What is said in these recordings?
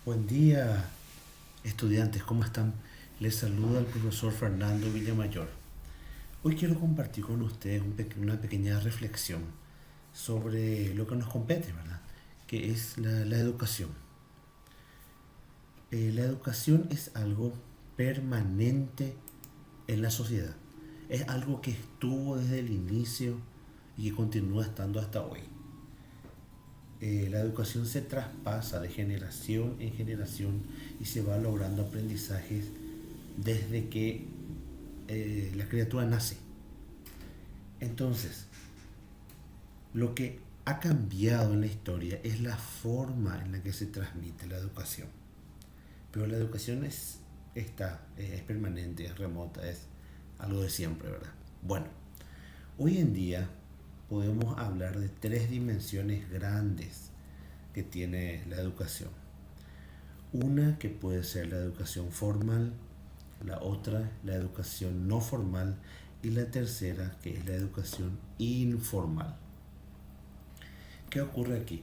Buen día, estudiantes, ¿cómo están? Les saluda el profesor Fernando Villamayor. Hoy quiero compartir con ustedes una pequeña reflexión sobre lo que nos compete, ¿verdad? Que es la educación. La educación es algo permanente en la sociedad. Es algo que estuvo desde el inicio y que continúa estando hasta hoy. La educación se traspasa de generación en generación y se va logrando aprendizajes desde que la criatura nace. Entonces, lo que ha cambiado en la historia es la forma en la que se transmite la educación. Pero la educación es permanente, es remota, es algo de siempre, ¿verdad? Bueno, hoy en día podemos hablar de tres dimensiones grandes que tiene la educación. Una que puede ser la educación formal, la otra la educación no formal y la tercera que es la educación informal. ¿Qué ocurre aquí?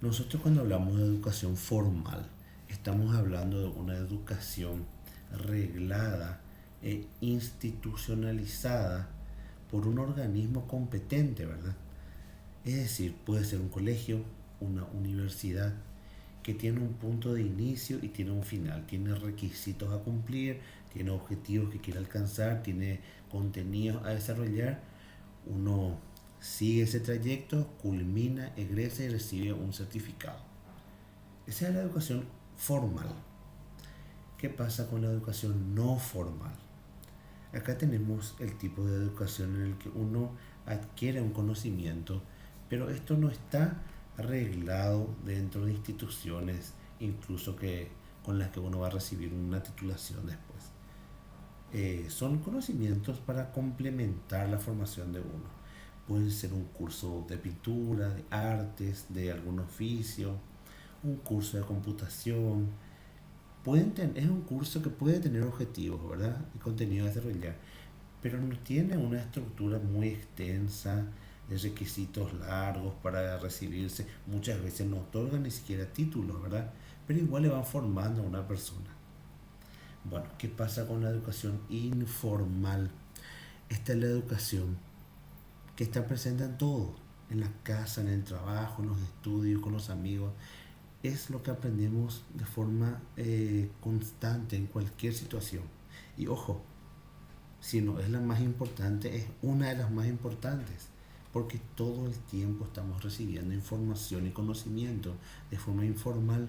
Nosotros cuando hablamos de educación formal estamos hablando de una educación reglada e institucionalizada por un organismo competente, ¿verdad? Es decir, puede ser un colegio, una universidad, que tiene un punto de inicio y tiene un final, tiene requisitos a cumplir, tiene objetivos que quiere alcanzar, tiene contenidos a desarrollar. Uno sigue ese trayecto, culmina, egresa y recibe un certificado. Esa es la educación formal. ¿Qué pasa con la educación no formal? Acá tenemos el tipo de educación en el que uno adquiere un conocimiento, pero esto no está arreglado dentro de instituciones, incluso que con las que uno va a recibir una titulación después. Son conocimientos para complementar la formación de uno. Puede ser un curso de pintura, de artes, de algún oficio, un curso de computación. Es un curso que puede tener objetivos, ¿verdad? Y contenido a desarrollar, pero no tiene una estructura muy extensa de requisitos largos para recibirse. Muchas veces no otorgan ni siquiera títulos, ¿verdad? Pero igual le van formando a una persona. Bueno, ¿qué pasa con la educación informal? Esta es la educación que está presente en todo, en la casa, en el trabajo, en los estudios, con los amigos. Es lo que aprendemos de forma constante en cualquier situación. Y ojo, si no es la más importante, es una de las más importantes, porque todo el tiempo estamos recibiendo información y conocimiento de forma informal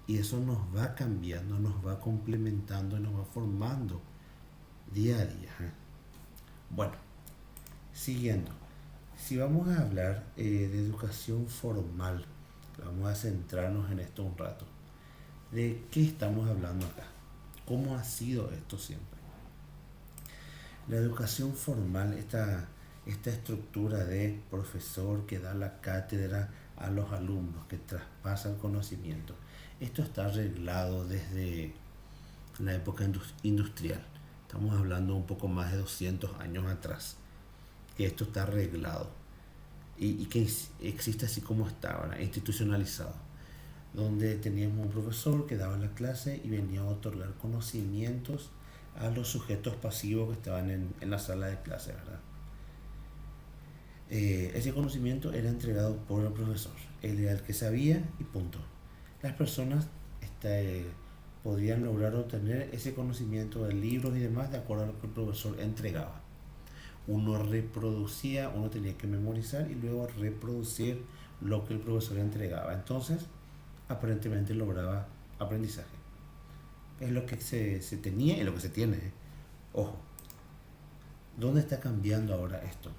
y eso nos va cambiando, nos va complementando y nos va formando día a día. Bueno, siguiendo, si vamos a hablar de educación formal, vamos a centrarnos en esto un rato. ¿De qué estamos hablando acá? ¿Cómo ha sido esto siempre? La educación formal, esta estructura de profesor que da la cátedra a los alumnos, que traspasa el conocimiento, esto está arreglado desde la época industrial. Estamos hablando un poco más de 200 años atrás, que esto está arreglado y que existe así como está, ¿verdad? Institucionalizado, donde teníamos un profesor que daba la clase y venía a otorgar conocimientos a los sujetos pasivos que estaban en la sala de clase, ¿verdad? Ese conocimiento era entregado por el profesor. Él era el que sabía y punto. Las personas este, podían lograr obtener ese conocimiento de libros y demás de acuerdo a lo que el profesor entregaba. Uno reproducía, uno tenía que memorizar y luego reproducir lo que el profesor entregaba. Entonces, aparentemente lograba aprendizaje. Es lo que se tenía y lo que se tiene. Ojo, ¿dónde está cambiando ahora esto?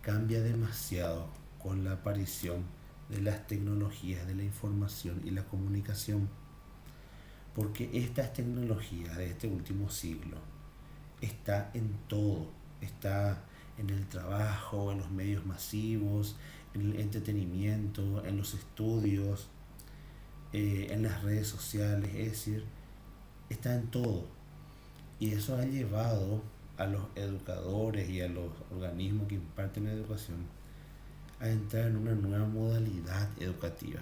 Cambia demasiado con la aparición de las tecnologías de la información y la comunicación, porque estas tecnologías de este último siglo está en todo, está en el trabajo, en los medios masivos, en el entretenimiento, en los estudios, en las redes sociales, es decir, está en todo. Y eso ha llevado a los educadores y a los organismos que imparten educación a entrar en una nueva modalidad educativa,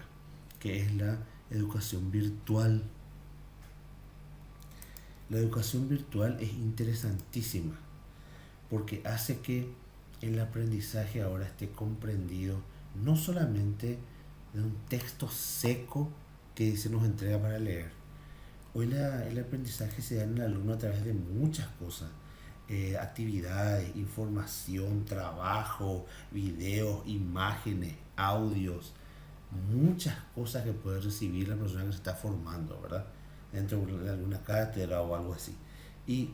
que es la educación virtual. La educación virtual es interesantísima porque hace que el aprendizaje ahora esté comprendido no solamente de un texto seco que se nos entrega para leer. Hoy el aprendizaje se da en el alumno a través de muchas cosas, actividades, información, trabajo, videos, imágenes, audios, muchas cosas que puede recibir la persona que se está formando, ¿verdad? Dentro de alguna cátedra o algo así. Y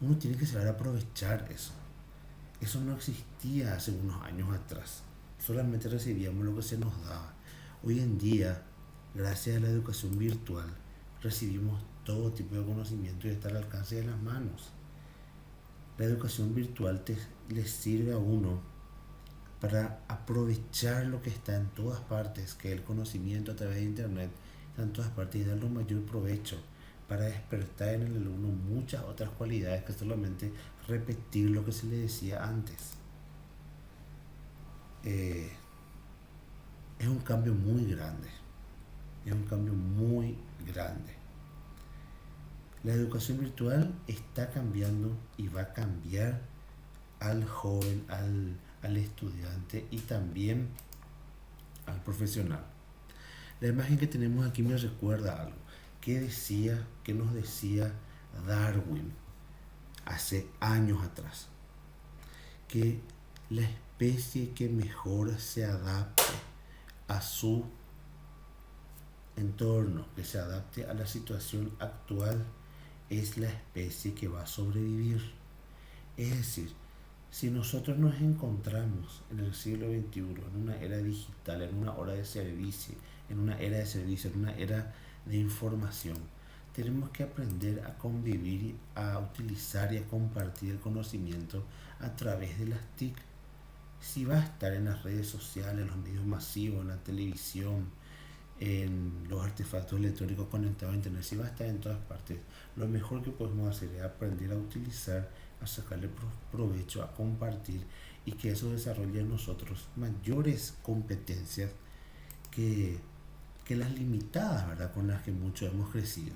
uno tiene que saber aprovechar eso. Eso no existía hace unos años atrás. Solamente recibíamos lo que se nos daba. Hoy en día, gracias a la educación virtual, recibimos todo tipo de conocimiento y está al alcance de las manos. La educación virtual le sirve a uno para aprovechar lo que está en todas partes, que el conocimiento a través de internet está en todas partes y darle un mayor provecho para despertar en el alumno muchas otras cualidades que solamente repetir lo que se le decía antes. Es un cambio muy grande, es un cambio muy grande. La educación virtual está cambiando y va a cambiar al joven, al estudiante y también al profesional. La imagen que tenemos aquí me recuerda algo que nos decía Darwin hace años atrás, que la especie que mejor se adapte a su entorno, que se adapte a la situación actual, es la especie que va a sobrevivir. Es decir, si nosotros nos encontramos en el siglo XXI, en una era digital, en una era de servicio, en una era de información, tenemos que aprender a convivir, a utilizar y a compartir el conocimiento a través de las TIC. Si va a estar en las redes sociales, en los medios masivos, en la televisión, en los artefactos electrónicos conectados a internet, si va a estar en todas partes, lo mejor que podemos hacer es aprender a utilizar, a sacarle provecho, a compartir y que eso desarrolle en nosotros mayores competencias que las limitadas, ¿verdad?, con las que muchos hemos crecido.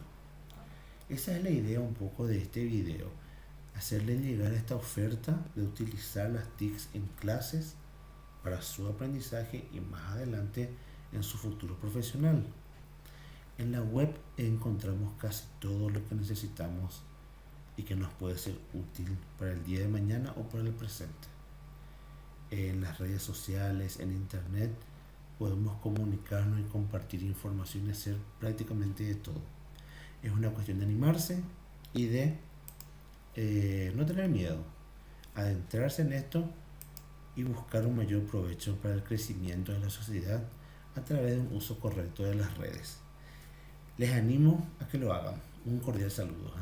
Esa es la idea un poco de este video, hacerle llegar esta oferta de utilizar las TICs en clases para su aprendizaje y más adelante en su futuro profesional. En la web encontramos casi todo lo que necesitamos y que nos puede ser útil para el día de mañana o para el presente. En las redes sociales, en internet, podemos comunicarnos y compartir información y hacer prácticamente de todo. Es una cuestión de animarse y de no tener miedo, adentrarse en esto y buscar un mayor provecho para el crecimiento de la sociedad a través de un uso correcto de las redes. Les animo a que lo hagan. Un cordial saludo.